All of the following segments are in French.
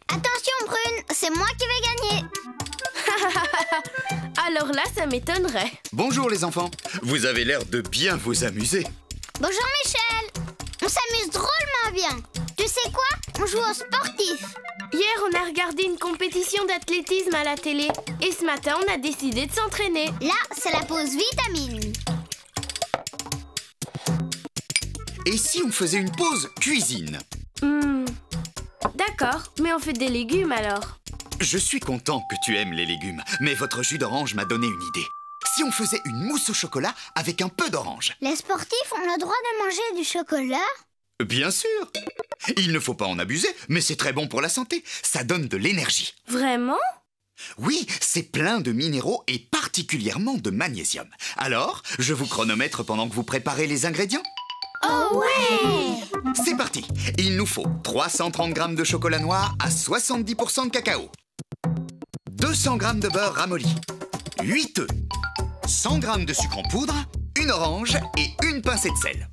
Attention Brune, c'est moi qui vais gagner. Alors là, ça m'étonnerait. Bonjour les enfants. Vous avez l'air de bien vous amuser. Bonjour Michel. On s'amuse drôlement bien. Tu sais quoi? On joue au sportif. Hier, on a regardé une compétition d'athlétisme à la télé. Et ce matin, on a décidé de s'entraîner. Là, c'est la pause vitamine. Et si on faisait une pause cuisine? D'accord, mais on fait des légumes alors. Je suis content que tu aimes les légumes, mais votre jus d'orange m'a donné une idée. Si on faisait une mousse au chocolat avec un peu d'orange? Les sportifs ont le droit de manger du chocolat? Bien sûr. Il ne faut pas en abuser, mais c'est très bon pour la santé. Ça donne de l'énergie. Vraiment? Oui, c'est plein de minéraux et particulièrement de magnésium. Alors, je vous chronomètre pendant que vous préparez les ingrédients. Oh ouais! C'est parti. Il nous faut 330 g de chocolat noir à 70% de cacao, 200 g de beurre ramolli, 8 œufs, 100 g de sucre en poudre, une orange et une pincée de sel.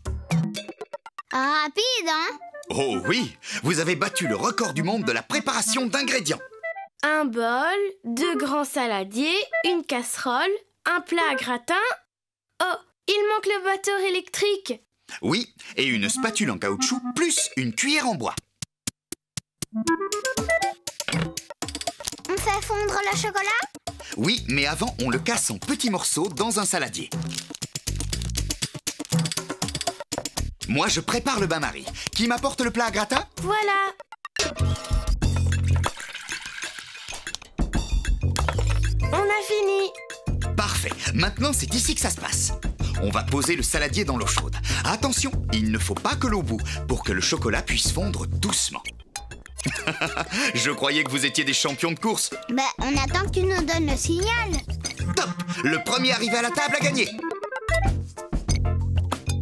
Rapide, hein? Oh oui, vous avez battu le record du monde de la préparation d'ingrédients. Un bol, 2 grands saladiers, une casserole, un plat à gratin. Oh, il manque le batteur électrique. Oui, et une spatule en caoutchouc plus une cuillère en bois. On fait fondre le chocolat? Oui, mais avant, on le casse en petits morceaux dans un saladier. Moi, je prépare le bain-marie. Qui m'apporte le plat à gratin? Voilà. On a fini. Parfait. Maintenant, c'est ici que ça se passe. On va poser le saladier dans l'eau chaude. Attention, il ne faut pas que l'eau bout pour que le chocolat puisse fondre doucement. Je croyais que vous étiez des champions de course. Ben, on attend que tu nous donnes le signal. Top! Le premier arrivé à la table a gagné.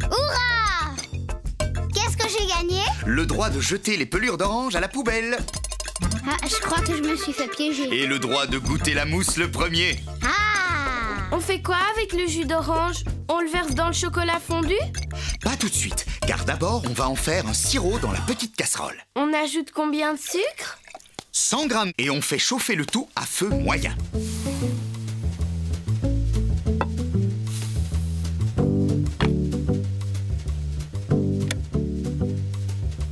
Hurrah! Qu'est-ce que j'ai gagné? Le droit de jeter les pelures d'orange à la poubelle. Ah, je crois que je me suis fait piéger. Et le droit de goûter la mousse le premier. Ah! On fait quoi avec le jus d'orange? On le verse dans le chocolat fondu? Pas tout de suite, car d'abord, on va en faire un sirop dans la petite casserole. On ajoute combien de sucre? 100 g et on fait chauffer le tout à feu moyen.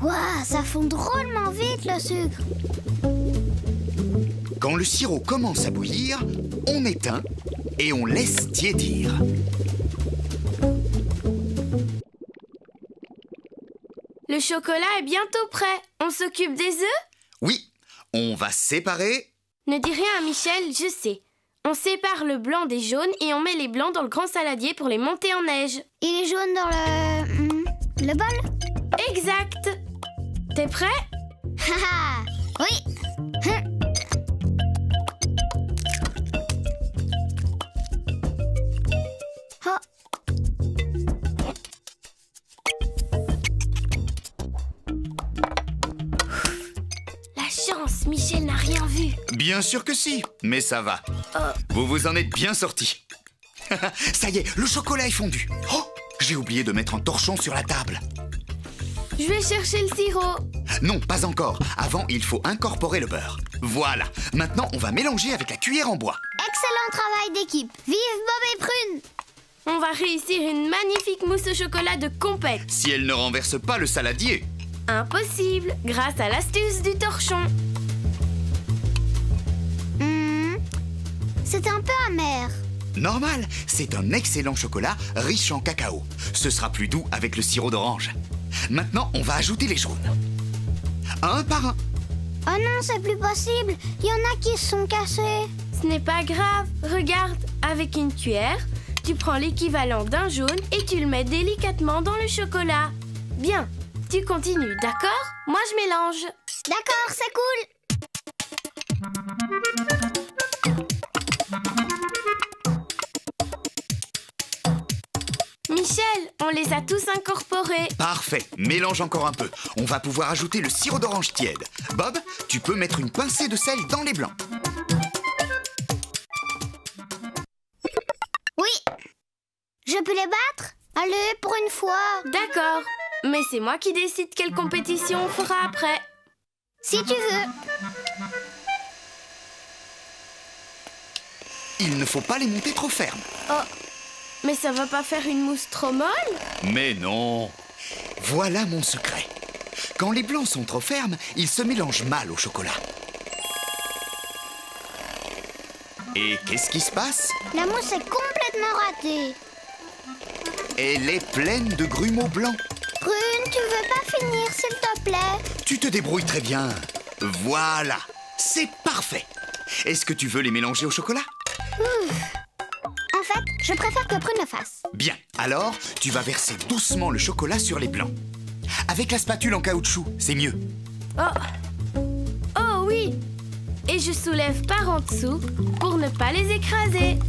Waouh, ça fond drôlement vite le sucre. Quand le sirop commence à bouillir, on éteint et on laisse tiédir. Le chocolat est bientôt prêt. On s'occupe des œufs? Oui, on va séparer. Ne dis rien à Michel, je sais. On sépare le blanc des jaunes et on met les blancs dans le grand saladier pour les monter en neige. Il est jaune dans le bol? Exact. T'es prêt? Haha! Oui! Oh! La chance, Michel n'a rien vu. Bien sûr que si, mais ça va. Vous vous en êtes bien sortis. Ça y est, le chocolat est fondu. Oh, j'ai oublié de mettre un torchon sur la table. Je vais chercher le sirop. Non, pas encore. Avant, il faut incorporer le beurre. Voilà. Maintenant, on va mélanger avec la cuillère en bois. Excellent travail d'équipe. Vive Bob et Prune! On va réussir une magnifique mousse au chocolat de compète. Si elle ne renverse pas le saladier. Impossible, grâce à l'astuce du torchon. C'est un peu amer. Normal, c'est un excellent chocolat riche en cacao. Ce sera plus doux avec le sirop d'orange. Maintenant, on va ajouter les jaunes. Un par un. Oh non, c'est plus possible. Il y en a qui se sont cassés. Ce n'est pas grave. Regarde, avec une cuillère, tu prends l'équivalent d'un jaune et tu le mets délicatement dans le chocolat. Bien, tu continues, d'accord? Moi, je mélange. D'accord, c'est cool. Michel, on les a tous incorporés. Parfait, mélange encore un peu. On va pouvoir ajouter le sirop d'orange tiède. Bob, tu peux mettre une pincée de sel dans les blancs. Oui. Je peux les battre? Allez, pour une fois. D'accord, Mais c'est moi qui décide quelle compétition on fera après. Si tu veux. Il ne faut pas les monter trop fermes. Oh, mais ça va pas faire une mousse trop molle? Mais non. Voilà mon secret. Quand les blancs sont trop fermes, ils se mélangent mal au chocolat. Et qu'est-ce qui se passe? La mousse est complètement ratée. Elle est pleine de grumeaux blancs. Prune, tu veux pas finir, s'il te plaît? Tu te débrouilles très bien. Voilà, c'est parfait. Est-ce que tu veux les mélanger au chocolat? En fait, je préfère que Prune le fasse. Bien, alors tu vas verser doucement le chocolat sur les blancs. Avec la spatule en caoutchouc, c'est mieux. Oh oui. Et je soulève par en dessous pour ne pas les écraser.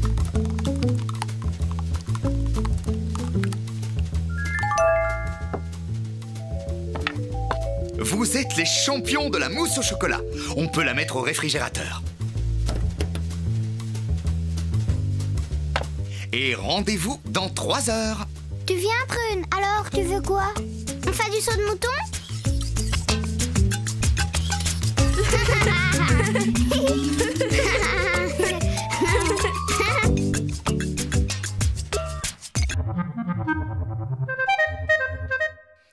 Vous êtes les champions de la mousse au chocolat. On peut la mettre au réfrigérateur. Et rendez-vous dans 3 heures. Tu viens, Prune? Alors, tu veux quoi? On fait du saut de mouton?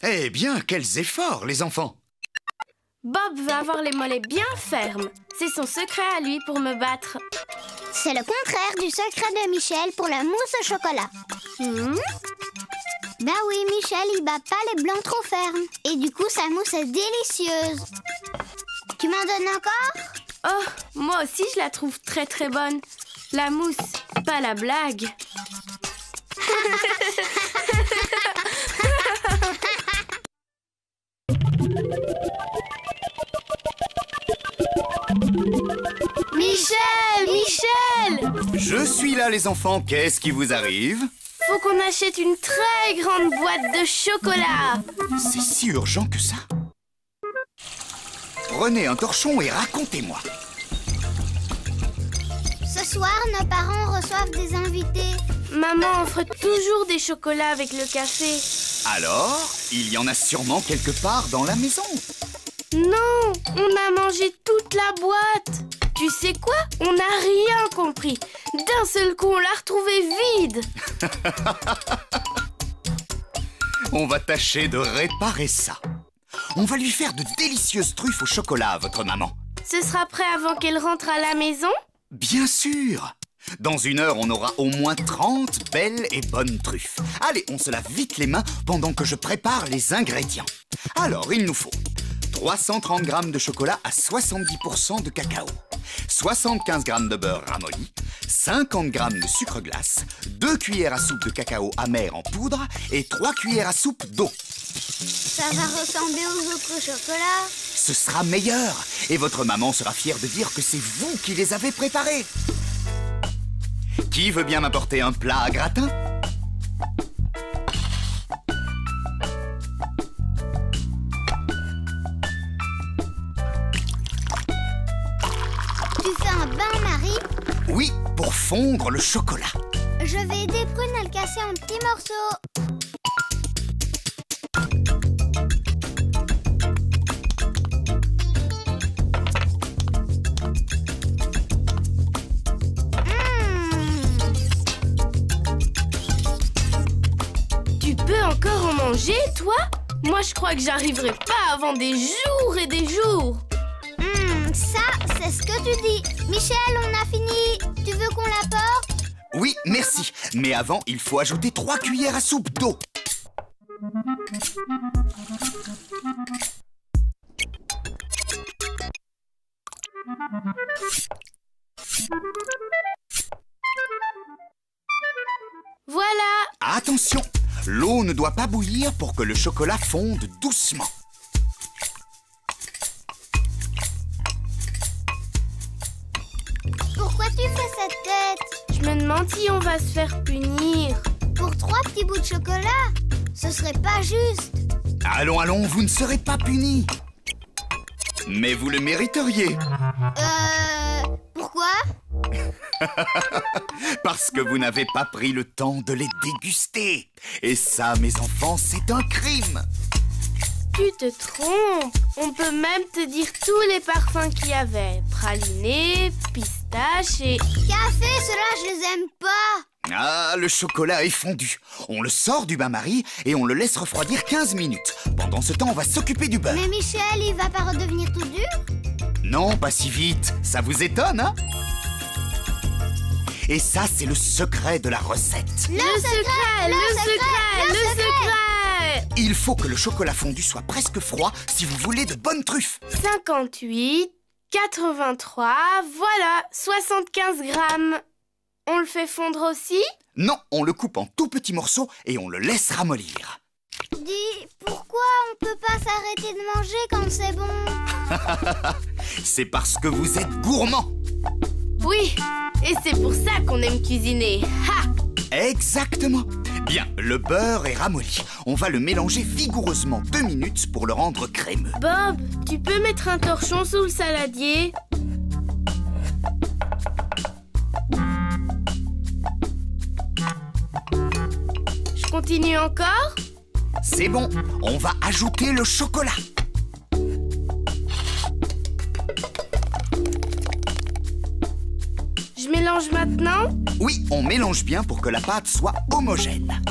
Eh bien, quels efforts, les enfants! Bob va avoir les mollets bien fermes. C'est son secret à lui pour me battre. C'est le contraire du secret de Michel pour la mousse au chocolat. Ben oui, Michel, il bat pas les blancs trop fermes. Et du coup, sa mousse est délicieuse. Tu m'en donnes encore? Oh, moi aussi je la trouve très très bonne. La mousse, pas la blague. Michel! Je suis là, les enfants. Qu'est-ce qui vous arrive? Faut qu'on achète une très grande boîte de chocolat. C'est si urgent que ça? Prenez un torchon et racontez-moi. Ce soir, nos parents reçoivent des invités. Maman offre toujours des chocolats avec le café. Alors, il y en a sûrement quelque part dans la maison. Non, on a mangé toute la boîte. Tu sais quoi? On n'a rien compris. D'un seul coup, on l'a retrouvée vide. On va tâcher de réparer ça. On va lui faire de délicieuses truffes au chocolat à votre maman. Ce sera prêt avant qu'elle rentre à la maison? Bien sûr! Dans 1 heure, on aura au moins 30 belles et bonnes truffes. Allez, on se lave vite les mains pendant que je prépare les ingrédients. Alors, il nous faut 330 g de chocolat à 70% de cacao, 75 g de beurre ramolli, 50 g de sucre glace, 2 cuillères à soupe de cacao amer en poudre et 3 cuillères à soupe d'eau. Ça va ressembler aux autres chocolats. Ce sera meilleur et votre maman sera fière de dire que c'est vous qui les avez préparés. Qui veut bien m'apporter un plat à gratin? Tu fais un bain-marie? Oui, pour fondre le chocolat. Je vais aider Prune à le casser en petits morceaux. Tu peux encore en manger, toi? Moi, je crois que j'arriverai pas avant des jours et des jours. Ça, c'est ce que tu dis. Michel, on a fini. Tu veux qu'on l'apporte? Oui, merci. Mais avant, il faut ajouter 3 cuillères à soupe d'eau. Voilà. Attention, l'eau ne doit pas bouillir pour que le chocolat fonde doucement. Pourquoi tu fais cette tête? Je me demande si on va se faire punir. Pour 3 petits bouts de chocolat? Ce serait pas juste. Allons, allons, vous ne serez pas punis. Mais vous le mériteriez. Pourquoi? Parce que vous n'avez pas pris le temps de les déguster. Et ça, mes enfants, c'est un crime. Tu te trompes. On peut même te dire tous les parfums qu'il y avait. Praliné, pistache et... Café, ceux-là, je les aime pas. Ah, le chocolat est fondu. On le sort du bain-marie et on le laisse refroidir 15 minutes. Pendant ce temps, on va s'occuper du beurre. Mais Michel, il va pas redevenir tout dur? Non, pas si vite. Ça vous étonne, hein? Et ça, c'est le secret de la recette. Le secret. Il faut que le chocolat fondu soit presque froid si vous voulez de bonnes truffes. 58, 83, voilà, 75 grammes. On le fait fondre aussi? Non, on le coupe en tout petits morceaux et on le laisse ramollir. Dis, pourquoi on peut pas s'arrêter de manger quand c'est bon? C'est parce que vous êtes gourmand. Oui, et c'est pour ça qu'on aime cuisiner. Ha! Exactement. Bien, le beurre est ramolli. On va le mélanger vigoureusement 2 minutes pour le rendre crémeux. Bob, tu peux mettre un torchon sous le saladier? Je continue encore? C'est bon, on va ajouter le chocolat. Je mélange maintenant? Oui, on mélange bien pour que la pâte soit homogène.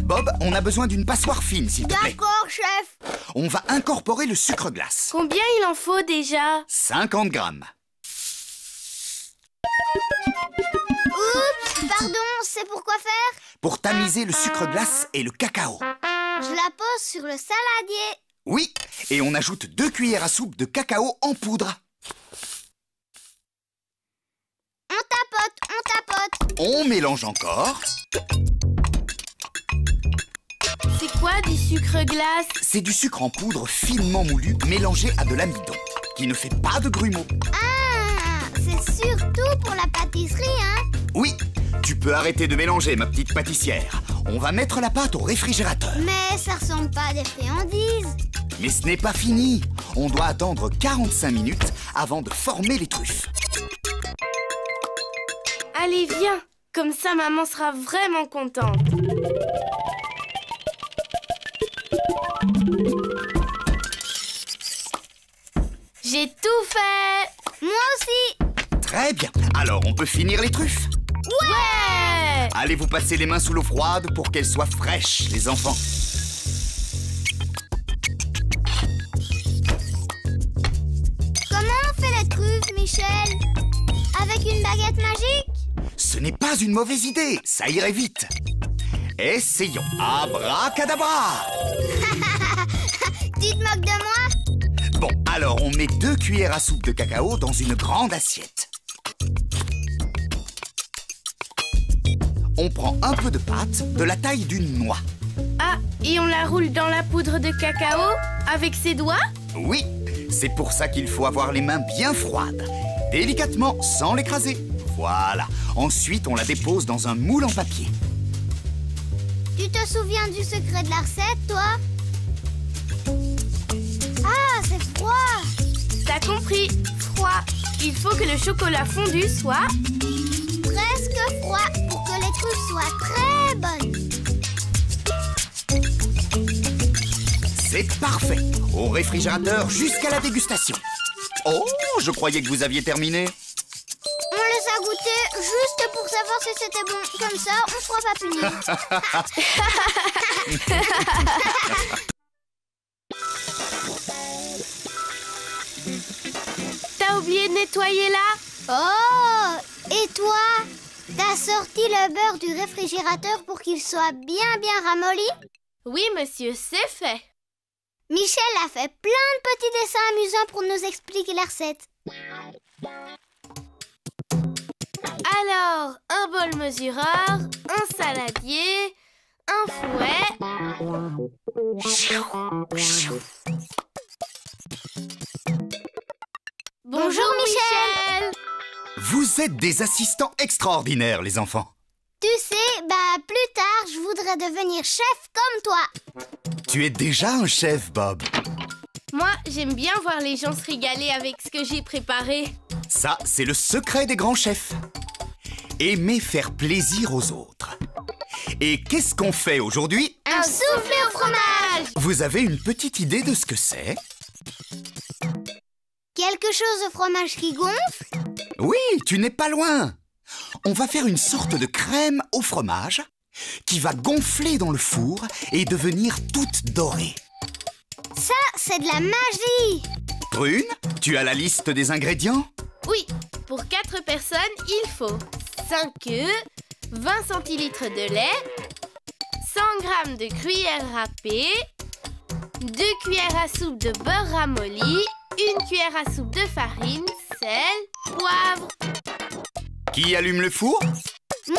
Bob, on a besoin d'une passoire fine, s'il te plaît. D'accord, chef. On va incorporer le sucre glace. Combien il en faut déjà? 50 grammes. Oups, pardon, c'est pour quoi faire? Pour tamiser le sucre glace et le cacao. Je la pose sur le saladier. Oui, et on ajoute 2 cuillères à soupe de cacao en poudre. On tapote. On mélange encore. C'est quoi du sucre glace? C'est du sucre en poudre finement moulu mélangé à de l'amidon, qui ne fait pas de grumeaux. Ah, c'est surtout pour la pâtisserie, hein? Oui, tu peux arrêter de mélanger, ma petite pâtissière. On va mettre la pâte au réfrigérateur. Mais ça ressemble pas à des friandises. Mais ce n'est pas fini. On doit attendre 45 minutes avant de former les truffes. Allez, viens. Comme ça, maman sera vraiment contente. J'ai tout fait. Moi aussi. Très bien. Alors, on peut finir les truffes? Ouais! Allez vous passer les mains sous l'eau froide pour qu'elles soient fraîches, les enfants. Comment on fait les truffes, Michel? Avec une baguette magique? Ce n'est pas une mauvaise idée, ça irait vite. Essayons. Abracadabra! Tu te moques de moi? Bon, alors on met 2 cuillères à soupe de cacao dans une grande assiette. On prend un peu de pâte de la taille d'une noix. Ah, et on la roule dans la poudre de cacao avec ses doigts? Oui, c'est pour ça qu'il faut avoir les mains bien froides. Délicatement, sans l'écraser. Voilà. Ensuite, on la dépose dans un moule en papier. Tu te souviens du secret de la recette, toi? Ah, c'est froid. T'as compris, froid. Il faut que le chocolat fondu soit... Presque froid pour que les truffes soient très bonnes. C'est parfait. Au réfrigérateur jusqu'à la dégustation. Oh, je croyais que vous aviez terminé. On les a goûtés juste pour savoir si c'était bon. Comme ça, on ne sera pas punis. T'as oublié de nettoyer là? Oh! Et toi? T'as sorti le beurre du réfrigérateur pour qu'il soit bien ramolli? Oui, monsieur, c'est fait. Michel a fait plein de petits dessins amusants pour nous expliquer la recette. Alors, un bol mesureur, un saladier, un fouet... Bonjour Michel! Vous êtes des assistants extraordinaires, les enfants. Tu sais, plus tard, je voudrais devenir chef comme toi. Tu es déjà un chef, Bob. Moi, j'aime bien voir les gens se régaler avec ce que j'ai préparé. Ça, c'est le secret des grands chefs. Aimer faire plaisir aux autres. Et qu'est-ce qu'on fait aujourd'hui? Un Un soufflé au fromage! Vous avez une petite idée de ce que c'est? Quelque chose au fromage qui gonfle? Oui, tu n'es pas loin. On va faire une sorte de crème au fromage qui va gonfler dans le four et devenir toute dorée. Ça, c'est de la magie! Prune, tu as la liste des ingrédients? Oui, pour 4 personnes, il faut 5 œufs, 20 centilitres de lait, 100 g de gruyère râpée, 2 cuillères à soupe de beurre ramolli, 1 cuillère à soupe de farine, sel, poivre. Qui allume le four? Moi!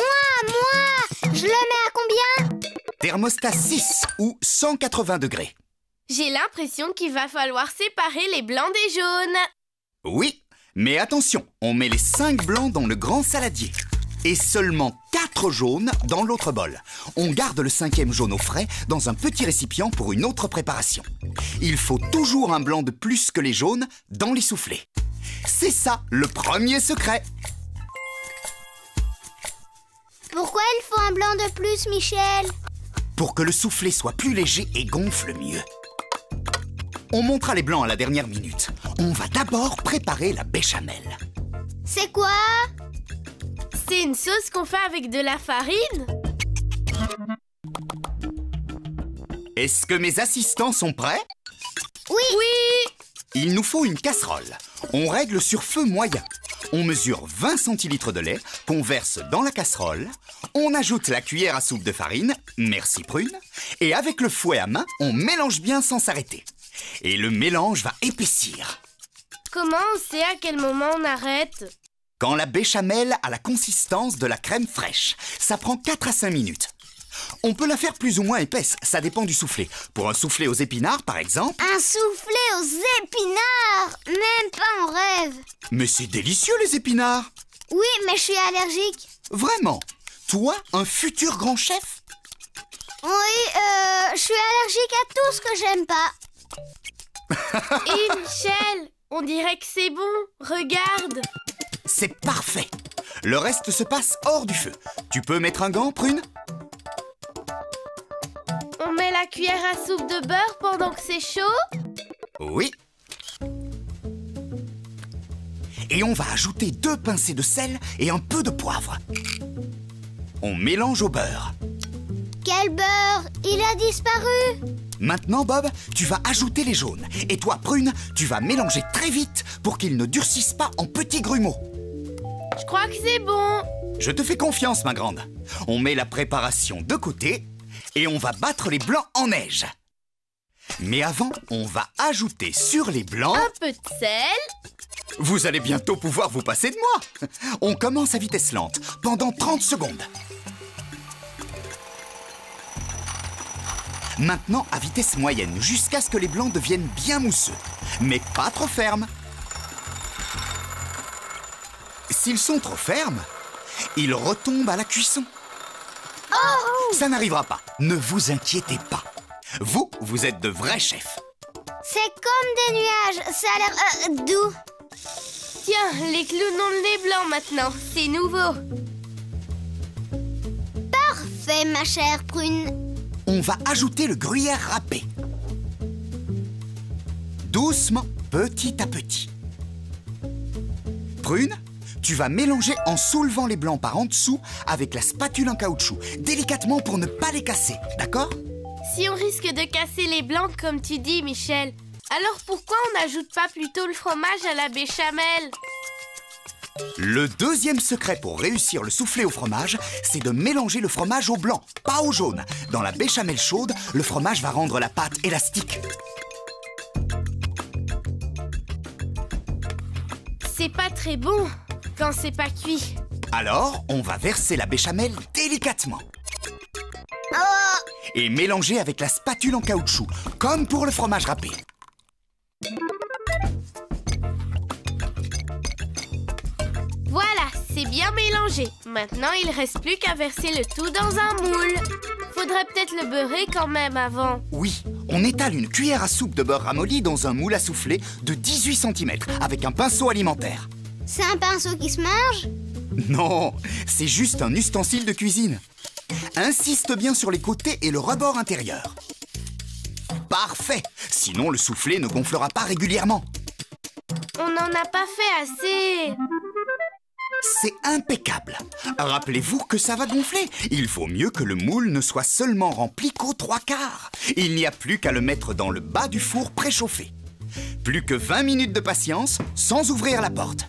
Je le mets à combien? Thermostat 6 ou 180 degrés. J'ai l'impression qu'il va falloir séparer les blancs des jaunes. Oui, mais attention, on met les 5 blancs dans le grand saladier et seulement 4 jaunes dans l'autre bol. On garde le 5e jaune au frais dans un petit récipient pour une autre préparation. Il faut toujours un blanc de plus que les jaunes dans les soufflés. C'est ça le premier secret. Pourquoi il faut un blanc de plus, Michel? Pour que le soufflé soit plus léger et gonfle mieux. On montera les blancs à la dernière minute. On va d'abord préparer la béchamel. C'est quoi? C'est une sauce qu'on fait avec de la farine? Est-ce que mes assistants sont prêts? Oui! Oui! Il nous faut une casserole. On règle sur feu moyen. On mesure 20 centilitres de lait qu'on verse dans la casserole. On ajoute la cuillère à soupe de farine, merci Prune, et avec le fouet à main, on mélange bien sans s'arrêter. Et le mélange va épaissir. Comment on sait à quel moment on arrête? Quand la béchamel a la consistance de la crème fraîche, ça prend 4 à 5 minutes. On peut la faire plus ou moins épaisse, ça dépend du soufflé. Pour un soufflé aux épinards, par exemple... Un soufflé aux épinards! Même pas en rêve! Mais c'est délicieux, les épinards! Oui, mais je suis allergique. Vraiment? Toi, un futur grand chef? Oui, je suis allergique à tout ce que j'aime pas. Et Michel, on dirait que c'est bon. Regarde. C'est parfait. Le reste se passe hors du feu. Tu peux mettre un gant, Prune? On met la cuillère à soupe de beurre pendant que c'est chaud? Oui. Et on va ajouter 2 pincées de sel et un peu de poivre. On mélange au beurre. Quel beurre! Il a disparu! Maintenant, Bob, tu vas ajouter les jaunes. Et toi, Prune, tu vas mélanger très vite pour qu'ils ne durcissent pas en petits grumeaux. Je crois que c'est bon. Je te fais confiance, ma grande. On met la préparation de côté et on va battre les blancs en neige. Mais avant, on va ajouter sur les blancs... Un peu de sel. Vous allez bientôt pouvoir vous passer de moi. On commence à vitesse lente, pendant 30 secondes. Maintenant, à vitesse moyenne, jusqu'à ce que les blancs deviennent bien mousseux. Mais pas trop fermes. S'ils sont trop fermes, ils retombent à la cuisson. Oh! Ça n'arrivera pas. Ne vous inquiétez pas. Vous êtes de vrais chefs. C'est comme des nuages. Ça a l'air doux. Tiens, les clowns ont le nez blanc maintenant. C'est nouveau. Parfait, ma chère Prune. On va ajouter le gruyère râpé. Doucement, petit à petit. Prune, tu vas mélanger en soulevant les blancs par en dessous avec la spatule en caoutchouc, délicatement pour ne pas les casser, d'accord? Si on risque de casser les blancs comme tu dis, Michel, alors pourquoi on n'ajoute pas plutôt le fromage à la béchamel? Le deuxième secret pour réussir le soufflé au fromage, c'est de mélanger le fromage au blanc, pas au jaune. Dans la béchamel chaude, le fromage va rendre la pâte élastique. C'est pas très bon quand c'est pas cuit. Alors, on va verser la béchamel délicatement. Oh! Et mélanger avec la spatule en caoutchouc, comme pour le fromage râpé. Voilà, c'est bien mélangé. Maintenant, il reste plus qu'à verser le tout dans un moule. Faudrait peut-être le beurrer quand même avant. Oui, on étale une cuillère à soupe de beurre ramolli dans un moule à souffler de 18 cm avec un pinceau alimentaire. C'est un pinceau qui se mange? Non, c'est juste un ustensile de cuisine. Insiste bien sur les côtés et le rebord intérieur. Parfait! Sinon, le soufflet ne gonflera pas régulièrement. On n'en a pas fait assez. C'est impeccable. Rappelez-vous que ça va gonfler. Il vaut mieux que le moule ne soit seulement rempli qu'aux 3/4. Il n'y a plus qu'à le mettre dans le bas du four préchauffé. Plus que 20 minutes de patience sans ouvrir la porte.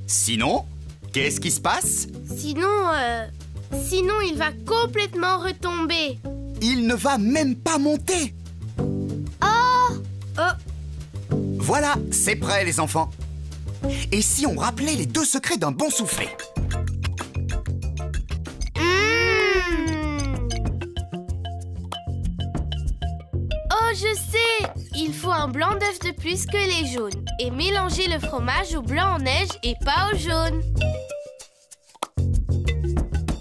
Sinon, qu'est-ce qui se passe? Sinon il va complètement retomber. Il ne va même pas monter. Oh, Voilà, c'est prêt les enfants. Et si on rappelait les 2 secrets d'un bon soufflet? Oh, je sais! Il faut un blanc d'œuf de plus que les jaunes. Et mélanger le fromage au blanc en neige et pas au jaune.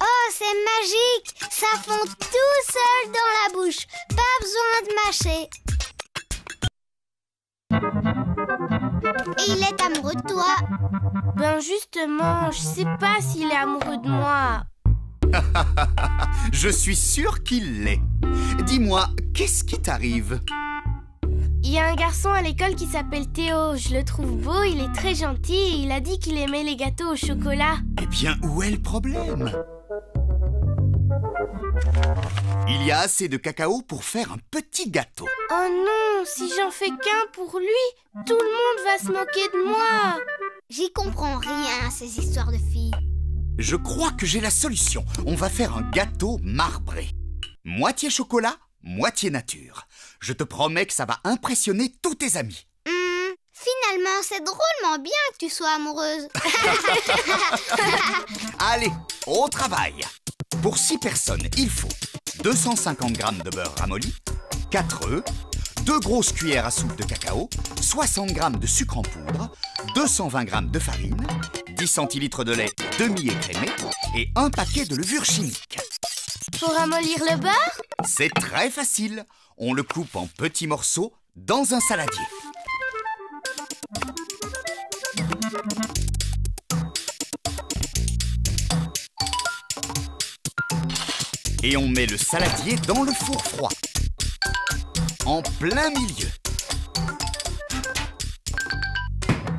Oh, c'est magique! Ça fond tout seul dans la bouche. Pas besoin de mâcher. Et il est amoureux de toi. Ben justement, je sais pas s'il est amoureux de moi. Je suis sûr qu'il l'est. Dis-moi, qu'est-ce qui t'arrive? Il y a un garçon à l'école qui s'appelle Théo. Je le trouve beau, il est très gentil et il a dit qu'il aimait les gâteaux au chocolat. Eh bien, où est le problème? Il y a assez de cacao pour faire un petit gâteau. Oh non, si j'en fais qu'un pour lui, tout le monde va se moquer de moi. J'y comprends rien à ces histoires de filles. Je crois que j'ai la solution. On va faire un gâteau marbré. Moitié chocolat, moitié nature. Je te promets que ça va impressionner tous tes amis. Finalement, c'est drôlement bien que tu sois amoureuse. Allez, au travail. Pour 6 personnes, il faut 250 g de beurre ramolli, 4 œufs, 2 grosses cuillères à soupe de cacao, 60 g de sucre en poudre, 220 g de farine, 10 centilitres de lait demi-écrémé et un paquet de levure chimique. Faut ramollir le beurre? C'est très facile. On le coupe en petits morceaux dans un saladier. Et on met le saladier dans le four froid, en plein milieu.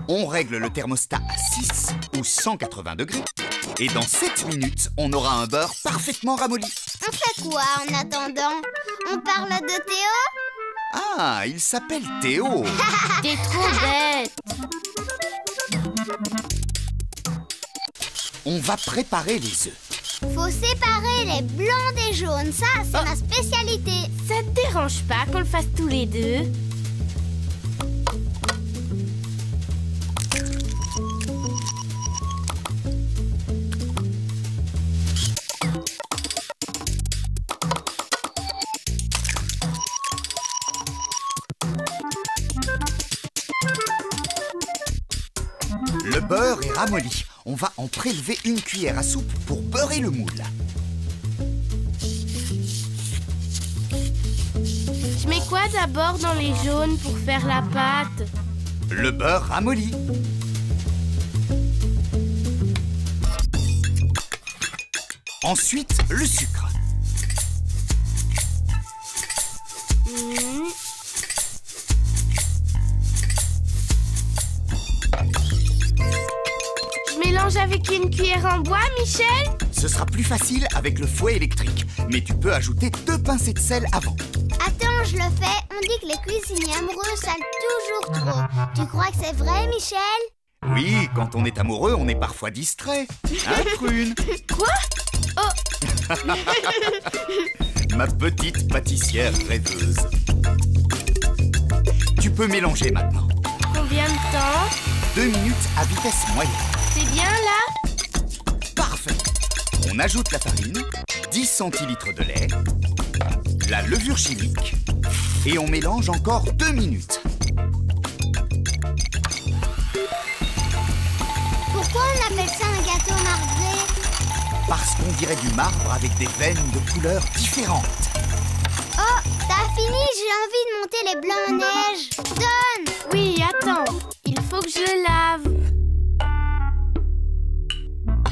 On règle le thermostat à 6 ou 180 degrés. Et dans 7 minutes, on aura un beurre parfaitement ramolli. On fait quoi en attendant? On parle de Théo? Ah, il s'appelle Théo. T'es trop bête. On va préparer les œufs. Faut séparer les blancs des jaunes. Ça, c'est ma spécialité. Ça te dérange pas qu'on le fasse tous les deux? Le beurre est ramolli. On va en prélever une cuillère à soupe pour beurrer le moule. Je mets quoi d'abord dans les jaunes pour faire la pâte? Le beurre ramolli. Ensuite, le sucre. Je mélange avec une cuillère en bois, Michel? Ce sera plus facile avec le fouet électrique. Mais tu peux ajouter 2 pincées de sel avant. Attends, je le fais. On dit que les cuisiniers amoureux salent toujours trop. Tu crois que c'est vrai, Michel? Oui, quand on est amoureux, on est parfois distrait. Hein, Prune? Quoi? Oh! Ma petite pâtissière rêveuse. Tu peux mélanger maintenant. Combien de temps? 2 minutes à vitesse moyenne. C'est bien là? Parfait. On ajoute la farine, 10 centilitres de lait, la levure chimique et on mélange encore 2 minutes. Pourquoi on appelle ça un gâteau marbré? Parce qu'on dirait du marbre avec des veines de couleurs différentes. Oh, t'as fini? J'ai envie de monter les blancs en neige. Donne! Oui, attends. Il faut que je le lave.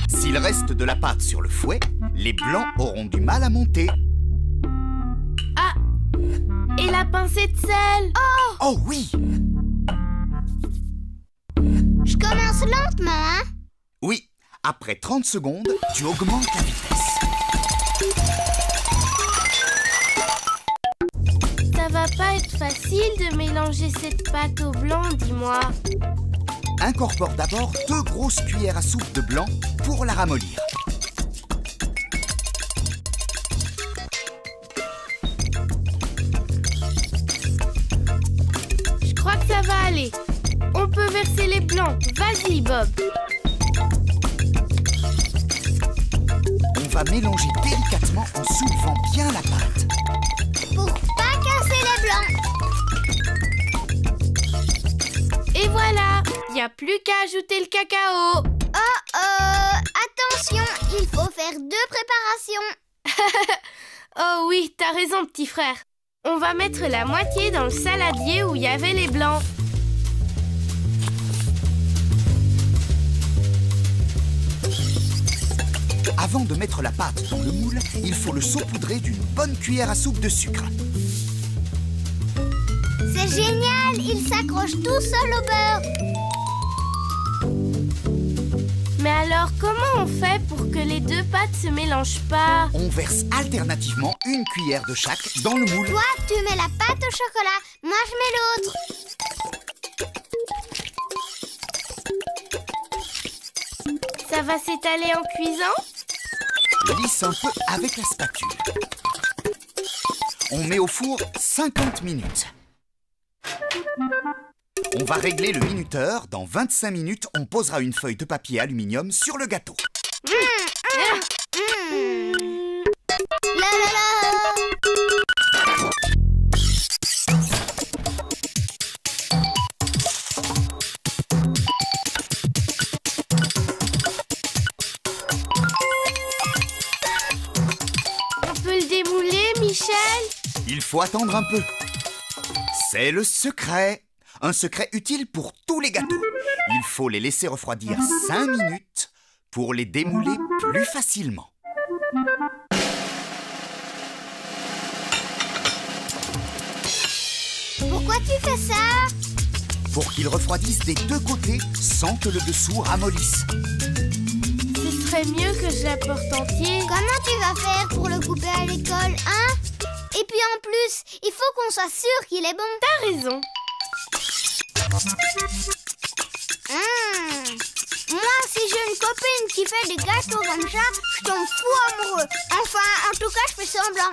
S'il reste de la pâte sur le fouet, les blancs auront du mal à monter. Ah! Et la pincée de sel! Oh oui! Je commence lentement, hein? Oui, après 30 secondes, tu augmentes la vitesse. Ça va pas être facile de mélanger cette pâte au blanc, dis-moi. Incorpore d'abord 2 grosses cuillères à soupe de blanc pour la ramollir. Je crois que ça va aller. On peut verser les blancs. Vas-y, Bob. On va mélanger délicatement en soulevant bien la pâte. Pour pas casser les blancs. Et voilà, il n'y a plus qu'à ajouter le cacao. Attention, il faut faire 2 préparations. Oh oui, t'as raison, petit frère. On va mettre la moitié dans le saladier où il y avait les blancs. Avant de mettre la pâte dans le moule, il faut le saupoudrer d'une bonne cuillère à soupe de sucre. C'est génial, il s'accroche tout seul au beurre. Mais alors, comment on fait pour que les 2 pâtes se mélangent pas? On verse alternativement une cuillère de chaque dans le moule. Toi, tu mets la pâte au chocolat, moi je mets l'autre. Ça va s'étaler en cuisant? Lisse un peu avec la spatule. On met au four 50 minutes. On va régler le minuteur. Dans 25 minutes, on posera une feuille de papier aluminium sur le gâteau. La la la. On peut le démouler, Michel? Il faut attendre un peu. C'est le secret. Un secret utile pour tous les gâteaux. Il faut les laisser refroidir 5 minutes pour les démouler plus facilement. Pourquoi tu fais ça? Pour qu'ils refroidissent des 2 côtés sans que le dessous ramollisse. Ce serait mieux que je l'apporte entier. Comment tu vas faire pour le couper à l'école, hein? Et puis en plus, il faut qu'on soit sûr qu'il est bon. T'as raison. Moi, si j'ai une copine qui fait des gâteaux comme ça, je tombe fou amoureux. Enfin, en tout cas, je fais semblant.